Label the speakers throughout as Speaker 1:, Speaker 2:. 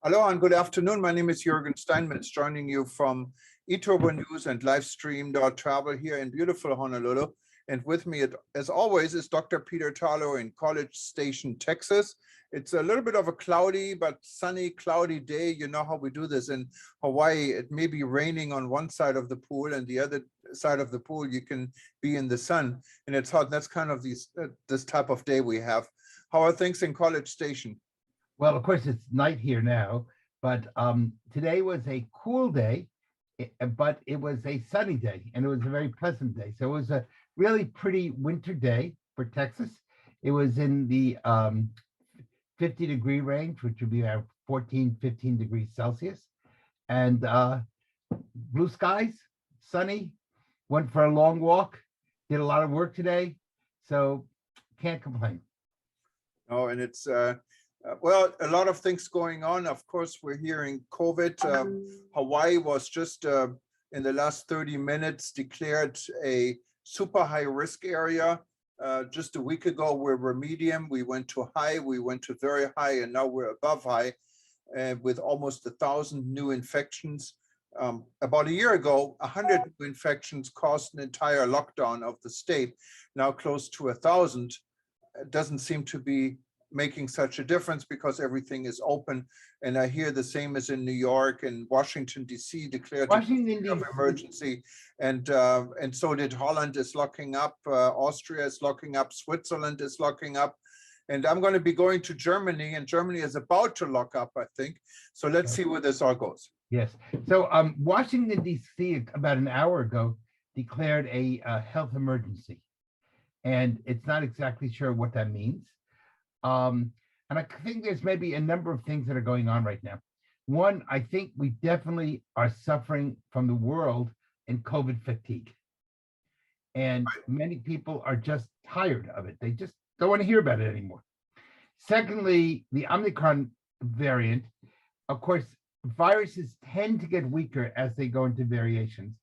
Speaker 1: Hello and good afternoon. My name is Juergen Steinmetz, joining you from eTurbo News and Livestream.travel here in beautiful Honolulu. And with me, as always, is Dr. Peter Tarlow in College Station, Texas. It's a little bit of a cloudy but sunny, cloudy day. You know how we do this in Hawaii. It may be raining on one side of the pool, and the other side of the pool you can be in the sun, and it's hot. That's kind of this type of day we have. How are things in College Station?
Speaker 2: Well, of course, it's night here now, but today was a cool day, but it was a sunny day, and it was a very pleasant day. So it was a really pretty winter day for Texas. It was in the 50-degree range, which would be around 14, 15 degrees Celsius. And blue skies, sunny, went for a long walk, did a lot of work today, so can't complain.
Speaker 1: Oh, and it's well, a lot of things going on. Of course, we're hearing COVID. Hawaii was just in the last 30 minutes declared a super high risk area. Just a week ago, we were medium. We went to high, we went to very high, and now we're above high with almost 1,000 new infections. About a year ago, 100 new infections caused an entire lockdown of the state. Now close to 1,000. It doesn't seem to be making such a difference because everything is open. And I hear the same as in New York and Washington, D.C. declared an emergency. And so did Holland is locking up, Austria is locking up, Switzerland is locking up. And I'm going to be going to Germany, and Germany is about to lock up, I think. So let's see where this all goes.
Speaker 2: Yes. So Washington, D.C. about an hour ago declared a health emergency. And it's not exactly sure what that means. And I think there's maybe a number of things that are going on right now. One, I think we definitely are suffering from the world in COVID fatigue. And many people are just tired of it. They just don't want to hear about it anymore. Secondly, the Omicron variant, of course, viruses tend to get weaker as they go into variations.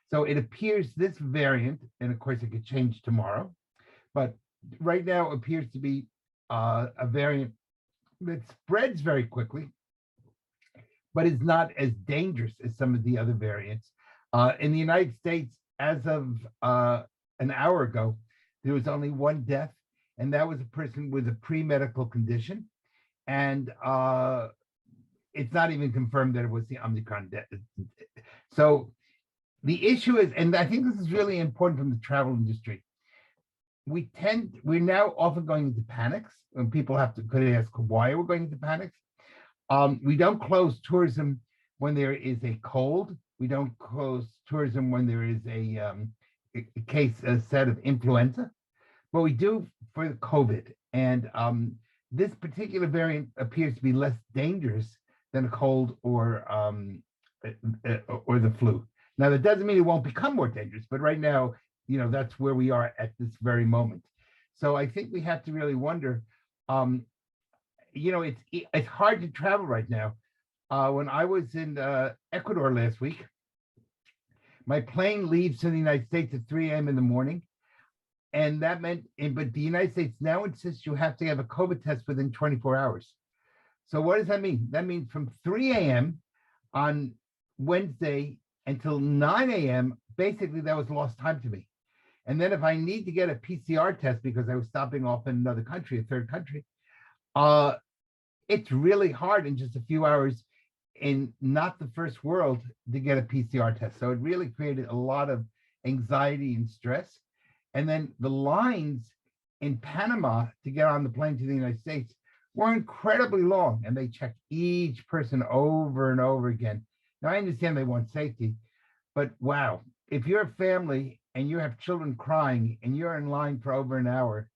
Speaker 2: So it appears this variant, and of course it could change tomorrow, but right now appears to be a variant that spreads very quickly, but is not as dangerous as some of the other variants. In the United States, as of an hour ago, there was only one death, and that was a person with a pre-medical condition. And it's not even confirmed that it was the Omicron death. So the issue is, and I think this is really important from the travel industry, we're now often going into panics when people could ask why we're going into panics. We don't close tourism when there is a cold. We don't close tourism when there is a set of influenza, but we do for COVID. And this particular variant appears to be less dangerous than a cold or the flu. Now, that doesn't mean it won't become more dangerous, but right now, that's where we are at this very moment. So I think we have to really wonder, it's hard to travel right now. When I was in Ecuador last week, my plane leaves to the United States at 3 a.m. in the morning. And that meant, but the United States now insists you have to have a COVID test within 24 hours. So what does that mean? That means from 3 a.m. on Wednesday until 9 a.m., basically that was lost time to me. And then if I need to get a PCR test because I was stopping off in another country, a third country, it's really hard in just a few hours in not the first world to get a PCR test. So it really created a lot of anxiety and stress. And then the lines in Panama to get on the plane to the United States were incredibly long, and they checked each person over and over again. Now, I understand they want safety, but wow, if you're a family and you have children crying and you're in line for over an hour,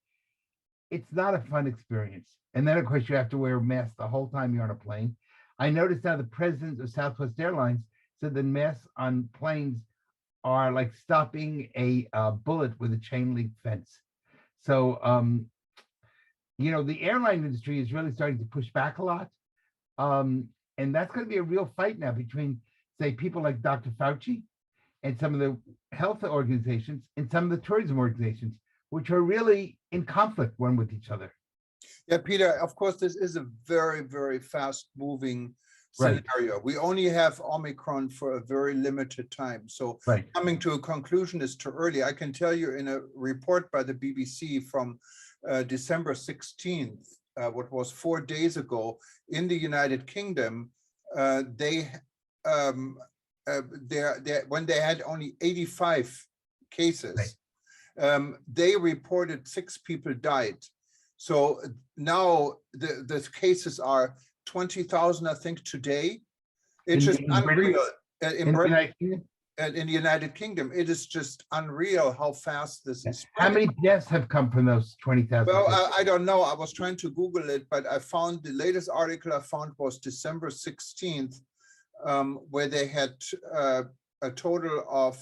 Speaker 2: it's not a fun experience. And then, of course, you have to wear a mask the whole time you're on a plane. I noticed now the president of Southwest Airlines said that masks on planes are like stopping a bullet with a chain link fence. So, the airline industry is really starting to push back a lot. And that's going to be a real fight now between, say, people like Dr. Fauci and some of the health organizations and some of the tourism organizations, which are really in conflict one with each other.
Speaker 1: Yeah, Peter, of course, this is a very, very fast moving
Speaker 2: Right.
Speaker 1: scenario. We only have Omicron for a very limited time. So
Speaker 2: Right.
Speaker 1: coming to a conclusion is too early. I can tell you in a report by the BBC from December 16th, what was 4 days ago, in the United Kingdom, they when they had only 85 cases, they reported 6 people died. So now the cases are 20,000, I think, today. It's just unreal. In the United Kingdom, it is just unreal how fast this is
Speaker 2: How
Speaker 1: spreading.
Speaker 2: many deaths have come from those 20,000?
Speaker 1: Well, I don't know. I was trying to Google it, but I found the latest article I found was December 16th, where they had a total of,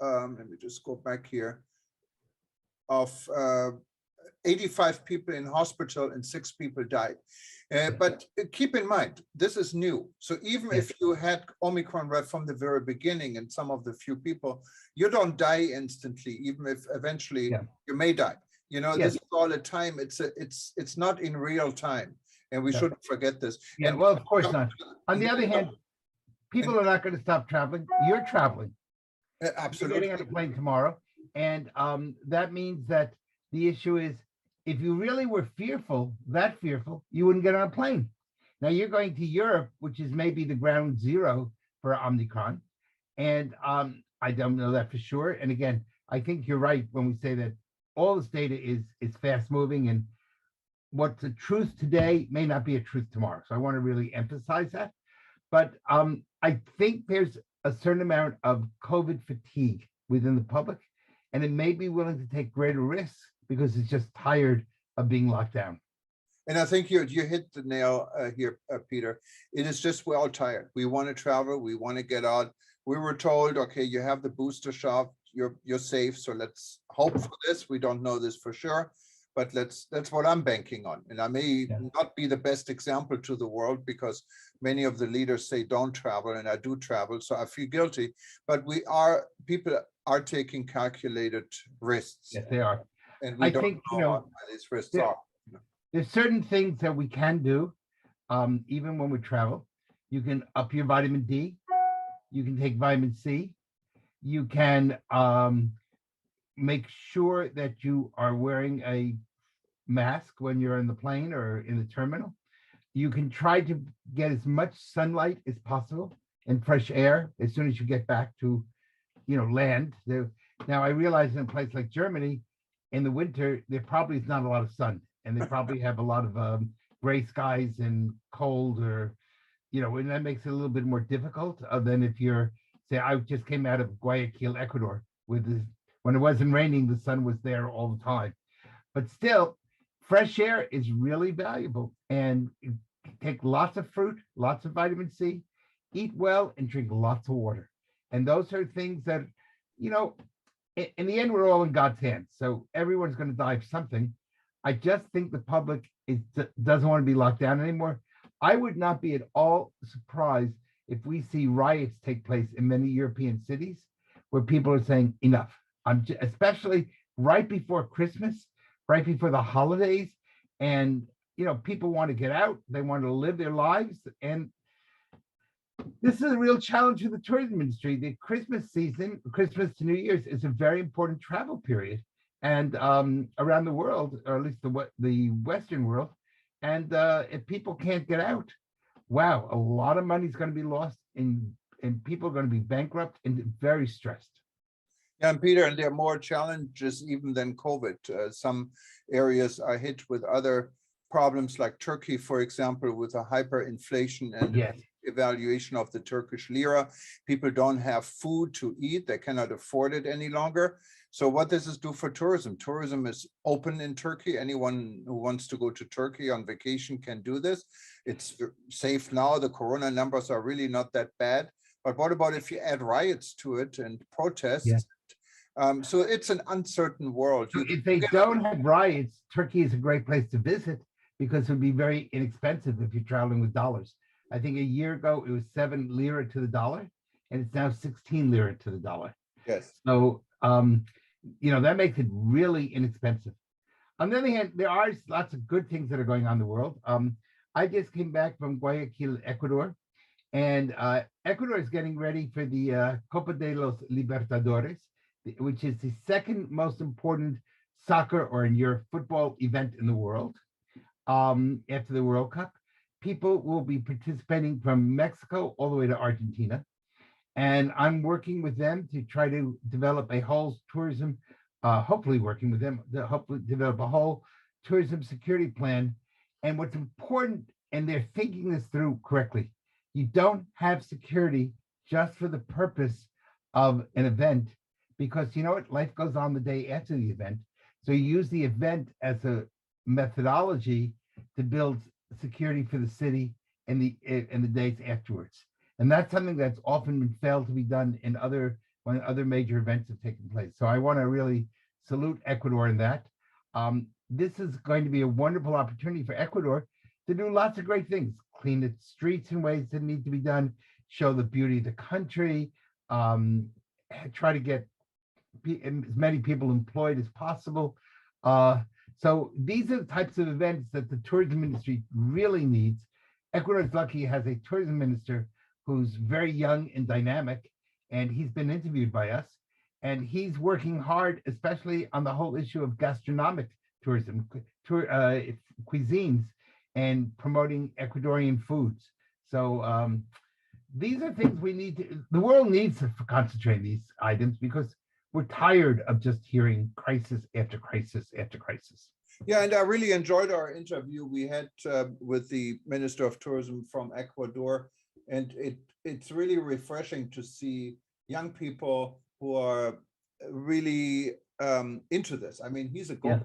Speaker 1: let me just go back here, of 85 people in hospital and 6 people died. But keep in mind, this is new. So even if you had Omicron right from the very beginning and some of the few people, you don't die instantly, even if eventually you may die. You know, this is all the time. It's not in real time. And we shouldn't forget this.
Speaker 2: Yeah,
Speaker 1: and
Speaker 2: well, of course not. On the other hand, people are not going to stop traveling. You're traveling.
Speaker 1: Absolutely.
Speaker 2: You're getting on a plane tomorrow. And that means that the issue is, if you really were fearful, that fearful, you wouldn't get on a plane. Now you're going to Europe, which is maybe the ground zero for Omicron. And I don't know that for sure. And again, I think you're right when we say that all this data is fast moving, and what's a truth today may not be a truth tomorrow. So I want to really emphasize that. But I think there's a certain amount of COVID fatigue within the public, and it may be willing to take greater risks because it's just tired of being locked down.
Speaker 1: And I think you hit the nail here, Peter. It is just we're all tired. We want to travel. We want to get out. We were told, okay, you have the booster shot. You're safe. So let's hope for this. We don't know this for sure, but that's what I'm banking on. And I may not be the best example to the world because many of the leaders say don't travel, and I do travel, so I feel guilty. But people are taking calculated risks.
Speaker 2: Yes, they are.
Speaker 1: And we don't know what these risks are.
Speaker 2: There's certain things that we can do, even when we travel. You can up your vitamin D. You can take vitamin C. You can make sure that you are wearing a mask when you're in the plane or in the terminal. You can try to get as much sunlight as possible and fresh air as soon as you get back to, land. Now, I realize in a place like Germany, in the winter, there probably is not a lot of sun, and they probably have a lot of gray skies and cold, or, and that makes it a little bit more difficult than if you're, say, I just came out of Guayaquil, Ecuador, when it wasn't raining, the sun was there all the time. But still, fresh air is really valuable, and take lots of fruit, lots of vitamin C, eat well, and drink lots of water. And those are things that, in the end, we're all in God's hands. So everyone's going to die of something. I just think the public doesn't want to be locked down anymore. I would not be at all surprised if we see riots take place in many European cities where people are saying enough. Especially right before Christmas, right before the holidays. And, people want to get out. They want to live their lives. And this is a real challenge for the tourism industry. The Christmas season, Christmas to New Year's, is a very important travel period, and around the world, or at least the Western world. And if people can't get out, wow, a lot of money is going to be lost, and people are going to be bankrupt and very stressed.
Speaker 1: Yeah, and Peter, and there are more challenges even than COVID. Some areas are hit with other problems, like Turkey, for example, with a hyperinflation and evaluation of the Turkish lira. People don't have food to eat. They cannot afford it any longer. So what does this do for tourism? Tourism is open in Turkey. Anyone who wants to go to Turkey on vacation can do this. It's safe now. The corona numbers are really not that bad. But what about if you add riots to it and protests? So it's an uncertain world.
Speaker 2: If they don't have riots, Turkey is a great place to visit because it would be very inexpensive if you're traveling with dollars. I think a year ago, it was 7 lira to the dollar, and it's now 16 lira to the dollar.
Speaker 1: Yes.
Speaker 2: So, that makes it really inexpensive. On the other hand, there are lots of good things that are going on in the world. I just came back from Guayaquil, Ecuador, And Ecuador is getting ready for the Copa de los Libertadores, which is the second most important soccer or in your football event in the world after the World Cup. People will be participating from Mexico all the way to Argentina. And I'm working with them to try to develop a whole tourism, hopefully working with them to hopefully develop a whole tourism security plan. And what's important, and they're thinking this through correctly, you don't have security just for the purpose of an event, because you know what, life goes on the day after the event. So you use the event as a methodology to build security for the city and the days afterwards. And that's something that's often been failed to be done in when other major events have taken place. So I want to really salute Ecuador in that. This is going to be a wonderful opportunity for Ecuador to do lots of great things, clean its streets in ways that need to be done, show the beauty of the country, try to get as many people employed as possible. So these are the types of events that the tourism industry really needs. Ecuador is lucky it has a tourism minister who's very young and dynamic, and he's been interviewed by us. And he's working hard, especially on the whole issue of gastronomic tourism, cuisines, and promoting Ecuadorian foods. So these are things we need to, the world needs to concentrate on these items, because we're tired of just hearing crisis after crisis after crisis.
Speaker 1: Yeah, and I really enjoyed our interview we had with the Minister of Tourism from Ecuador. And it's really refreshing to see young people who are really into this. I mean, he's a go.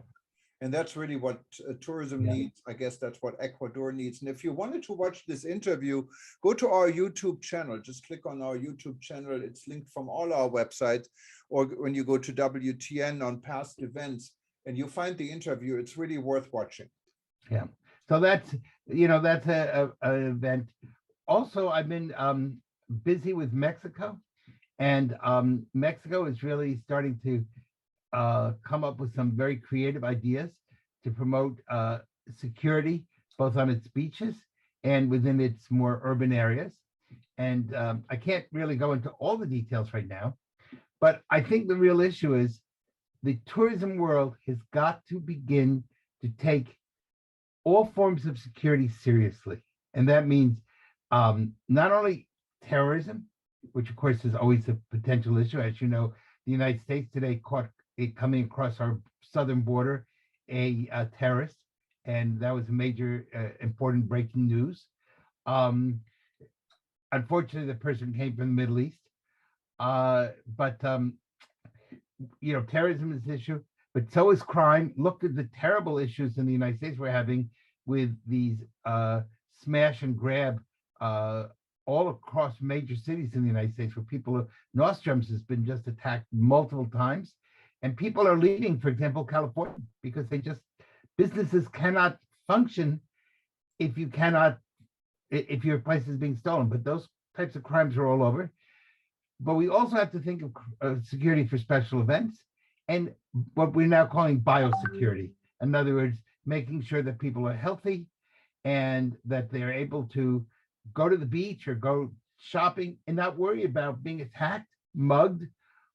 Speaker 1: And that's really what tourism needs. I guess that's what Ecuador needs. And if you wanted to watch this interview, go to our YouTube channel. Just click on our YouTube channel. It's linked from all our websites. Or when you go to WTN on past events and you find the interview, it's really worth watching.
Speaker 2: Yeah. So that's, that's an event. Also, I've been busy with Mexico, and Mexico is really starting to come up with some very creative ideas to promote security, both on its beaches and within its more urban areas. And I can't really go into all the details right now, but I think the real issue is the tourism world has got to begin to take all forms of security seriously. And that means not only terrorism, which of course is always a potential issue. As you know, the United States today caught it coming across our southern border, a terrorist, and that was a major important breaking news. Unfortunately, the person came from the Middle East, but terrorism is an issue, but so is crime. Look at the terrible issues in the United States we're having with these smash and grab all across major cities in the United States, where people, Nostrums has been just attacked multiple times. And people are leaving, for example, California, because businesses cannot function if your place is being stolen. But those types of crimes are all over. But we also have to think of security for special events and what we're now calling biosecurity. In other words, making sure that people are healthy and that they're able to go to the beach or go shopping and not worry about being attacked, mugged,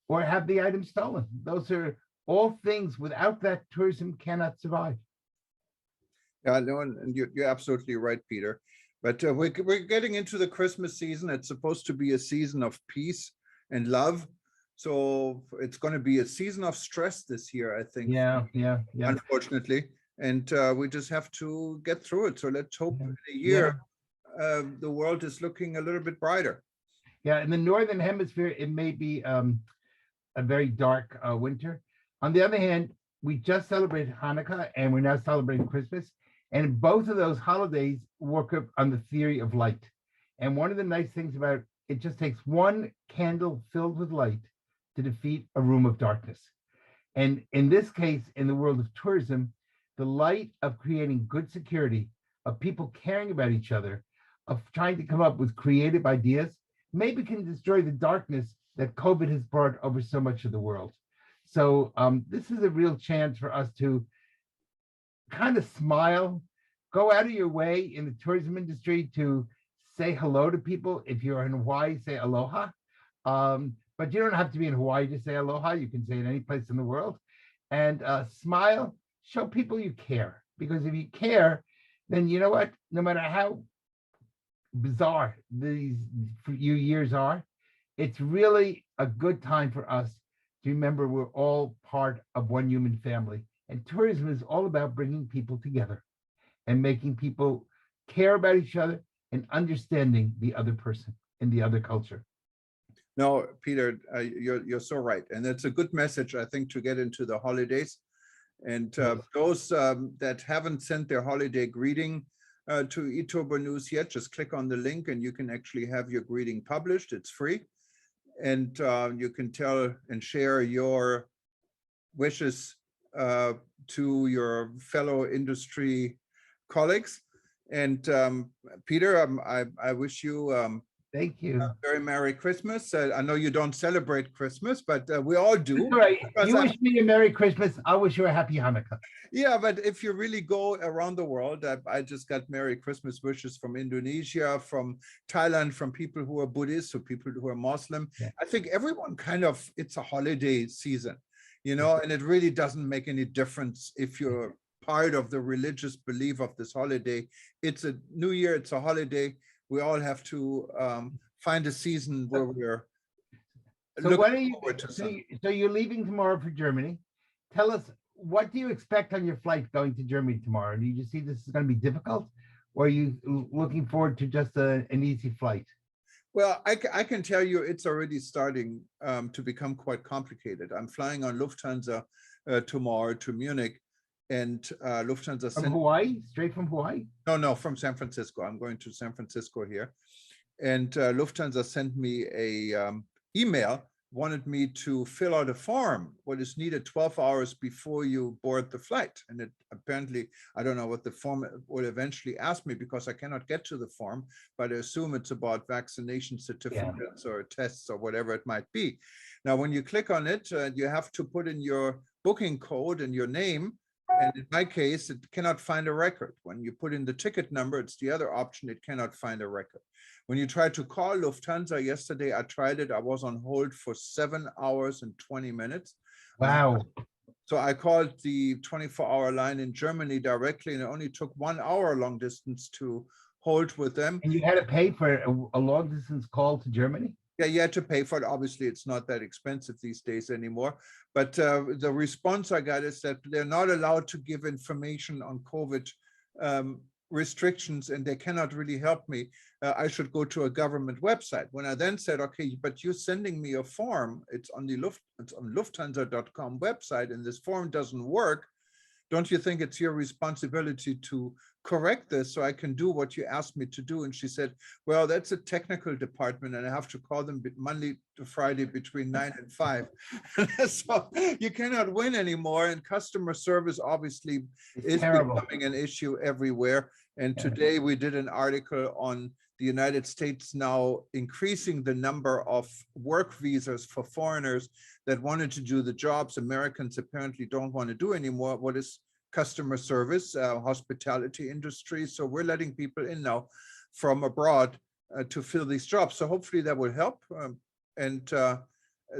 Speaker 2: or have the item stolen. Those are all things without that tourism cannot survive.
Speaker 1: Yeah, no, and you're absolutely right, Peter. But we're getting into the Christmas season. It's supposed to be a season of peace and love. So it's going to be a season of stress this year, I think.
Speaker 2: Yeah.
Speaker 1: Unfortunately. And we just have to get through it. So let's hope in a year the world is looking a little bit brighter.
Speaker 2: Yeah, in the Northern Hemisphere, it may be a very dark winter. On the other hand, we just celebrated Hanukkah and we're now celebrating Christmas. And both of those holidays work up on the theory of light. And one of the nice things about it just takes one candle filled with light to defeat a room of darkness. And in this case, in the world of tourism, the light of creating good security, of people caring about each other, of trying to come up with creative ideas, maybe can destroy the darkness that COVID has brought over so much of the world. So this is a real chance for us to kind of smile, go out of your way in the tourism industry to say hello to people. If you're in Hawaii, say aloha. But you don't have to be in Hawaii to say aloha. You can say it any place in the world. And smile, show people you care. Because if you care, then you know what? No matter how bizarre these few years are, it's really a good time for us to remember we're all part of one human family. And tourism is all about bringing people together and making people care about each other and understanding the other person and the other culture.
Speaker 1: No, Peter, you're so right. And it's a good message, I think, to get into the holidays. And those that haven't sent their holiday greeting to eTurbo News yet, just click on the link and you can actually have your greeting published. It's free. And you can tell and share your wishes to your fellow industry colleagues. And Peter, I wish you
Speaker 2: Thank you.
Speaker 1: very Merry Christmas. I know you don't celebrate Christmas, but we all do.
Speaker 2: Right. You wish me a Merry Christmas. I wish you a Happy Hanukkah.
Speaker 1: Yeah, but if you really go around the world, I just got Merry Christmas wishes from Indonesia, from Thailand, from people who are Buddhist, or people who are Muslim. Yeah. I think everyone kind of, it's a holiday season, you know, and it really doesn't make any difference if you're part of the religious belief of this holiday. It's a new year, it's a holiday. We all have to find a season where we're looking forward to something.
Speaker 2: So you're leaving tomorrow for Germany. Tell us, what do you expect on your flight going to Germany tomorrow? Do you just see this is going to be difficult, or are you looking forward to just an easy flight?
Speaker 1: Well, I can tell you it's already starting to become quite complicated. I'm flying on Lufthansa tomorrow to Munich. And Lufthansa
Speaker 2: from Hawaii, straight from Hawaii?
Speaker 1: No, from San Francisco. I'm going to San Francisco here. And Lufthansa sent me a email, wanted me to fill out a form, what is needed 12 hours before you board the flight. And it apparently, I don't know what the form will eventually ask me because I cannot get to the form, but I assume it's about vaccination certificates or tests or whatever it might be. Now, when you click on it, you have to put in your booking code and your name. And in my case, it cannot find a record. When you put in the ticket number, it's the other option, it cannot find a record. When you try to call Lufthansa yesterday, I tried it. I was on hold for 7 hours and 20 minutes.
Speaker 2: Wow.
Speaker 1: So I called the 24-hour line in Germany directly, and it only took 1 hour long distance to hold with them.
Speaker 2: And you had to pay for a long distance call to Germany?
Speaker 1: Yeah, you had to pay for it. Obviously, it's not that expensive these days anymore. But the response I got is that they're not allowed to give information on COVID restrictions, and they cannot really help me. I should go to a government website. When I then said, okay, but you're sending me a form, it's on Lufthansa.com website, and this form doesn't work. Don't you think it's your responsibility to correct this so I can do what you asked me to do? And she said, well, that's a technical department and I have to call them Monday to Friday between 9 and 5. So you cannot win anymore. And customer service obviously is becoming an issue everywhere. And today we did an article on the United States now increasing the number of work visas for foreigners that wanted to do the jobs Americans apparently don't want to do anymore. What is customer service, hospitality industry. So we're letting people in now from abroad to fill these jobs. So hopefully that will help.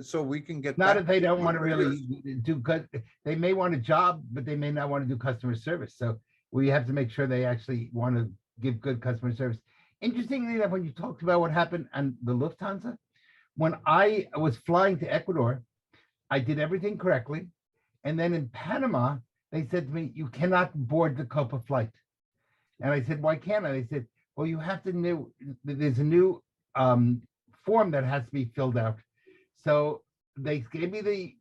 Speaker 1: So we can get
Speaker 2: not if they don't want to really do good. They may want a job, but they may not want to do customer service. So we have to make sure they actually want to give good customer service. Interestingly enough, when you talked about what happened on the Lufthansa, when I was flying to Ecuador, I did everything correctly. And then in Panama, they said to me, you cannot board the Copa flight. And I said, why can't I? They said, well, you have to there's a new form that has to be filled out. So they gave me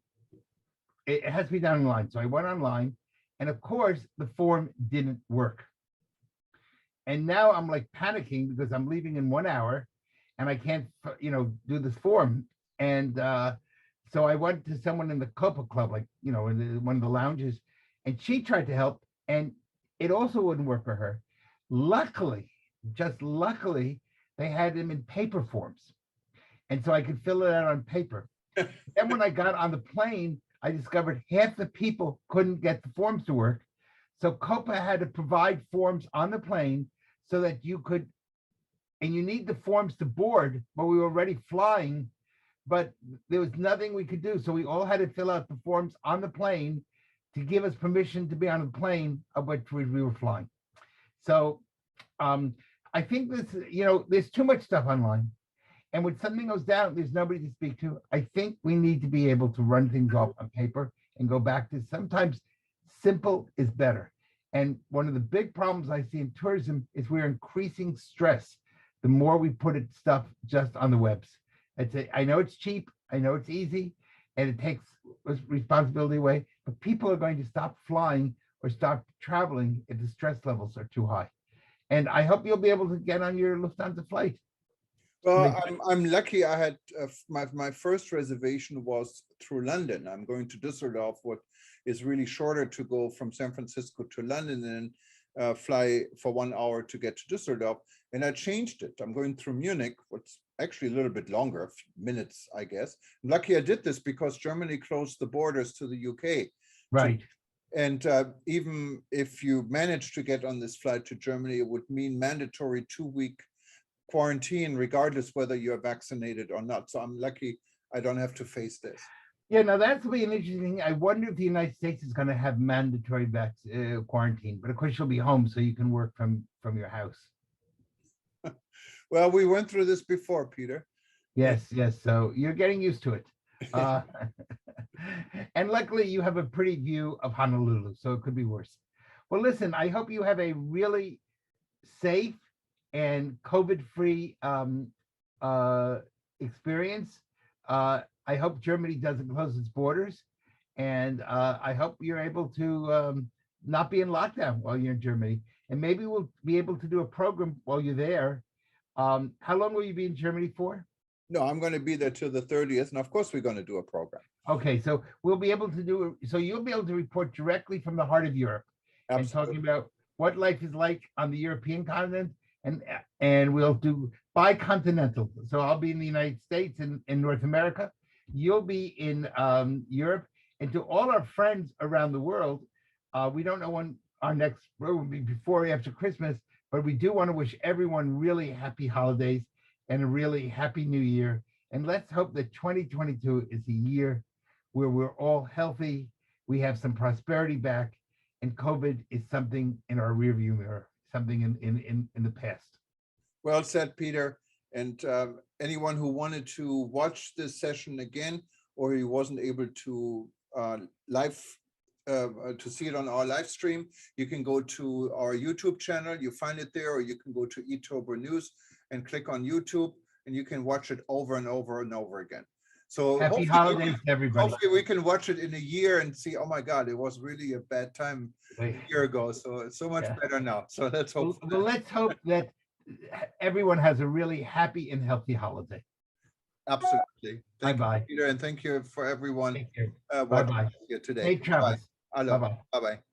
Speaker 2: it has to be done online. So I went online, and of course the form didn't work. And now I'm like panicking because I'm leaving in 1 hour and I can't, do this form. And so I went to someone in the Copa Club, like, in one of the lounges, and she tried to help, and it also wouldn't work for her. Luckily, just luckily, they had them in paper forms. And so I could fill it out on paper. Then when I got on the plane, I discovered half the people couldn't get the forms to work. So Copa had to provide forms on the plane so that you could and you need the forms to board, but we were already flying, but there was nothing we could do. So we all had to fill out the forms on the plane to give us permission to be on the plane of which we were flying. So I think this, there's too much stuff online. And when something goes down, there's nobody to speak to. I think we need to be able to run things off on paper and go back to sometimes simple is better. And one of the big problems I see in tourism is we're increasing stress the more we put stuff just on the webs. I know it's cheap, I know it's easy, and it takes responsibility away, but people are going to stop flying or stop traveling if the stress levels are too high. And I hope you'll be able to get on your Lufthansa flight.
Speaker 1: Well, I'm lucky. I had my first reservation was through London. I'm going to Düsseldorf, what is really shorter to go from San Francisco to London and fly for 1 hour to get to Düsseldorf. And I changed it. I'm going through Munich, what's actually a little bit longer, a few minutes, I guess. I'm lucky I did this because Germany closed the borders to the UK.
Speaker 2: Right.
Speaker 1: And even if you manage to get on this flight to Germany, it would mean mandatory 2-week quarantine, regardless whether you're vaccinated or not. So I'm lucky I don't have to face this.
Speaker 2: Yeah, now that's be an interesting thing. I wonder if the United States is going to have mandatory quarantine, but of course you'll be home so you can work from your house.
Speaker 1: Well, we went through this before, Peter.
Speaker 2: Yes. So you're getting used to it. And luckily you have a pretty view of Honolulu, so it could be worse. Well, listen, I hope you have a really safe and COVID-free experience. I hope Germany doesn't close its borders, and I hope you're able to not be in lockdown while you're in Germany. And maybe we'll be able to do a program while you're there. How long will you be in Germany for?
Speaker 1: No, I'm going to be there till the 30th, and of course we're going to do a program.
Speaker 2: Okay, so we'll be able to do so you'll be able to report directly from the heart of Europe. Absolutely. And talking about what life is like on the European continent, and we'll do bicontinental. So I'll be in the United States and in North America. You'll be in Europe. And to all our friends around the world, we don't know when our next program will be before or after Christmas, but we do want to wish everyone really happy holidays and a really happy new year. And let's hope that 2022 is a year where we're all healthy, we have some prosperity back, and COVID is something in our rearview mirror, something in the past.
Speaker 1: Well said, Peter. And anyone who wanted to watch this session again, or he wasn't able to to see it on our live stream, you can go to our YouTube channel. You find it there, or you can go to eTober News and click on YouTube, and you can watch it over and over and over again. So
Speaker 2: happy holidays to everybody.
Speaker 1: Hopefully we can watch it in a year and see, oh my God, it was really a bad time a year ago. So it's so much better now. So let's hope.
Speaker 2: Well, let's hope that everyone has a really happy and healthy holiday.
Speaker 1: Absolutely. Thank
Speaker 2: Bye-bye.
Speaker 1: you, Peter, and thank you for everyone
Speaker 2: watching here today.
Speaker 1: Safe travels.
Speaker 2: Bye-bye.
Speaker 1: Bye-bye.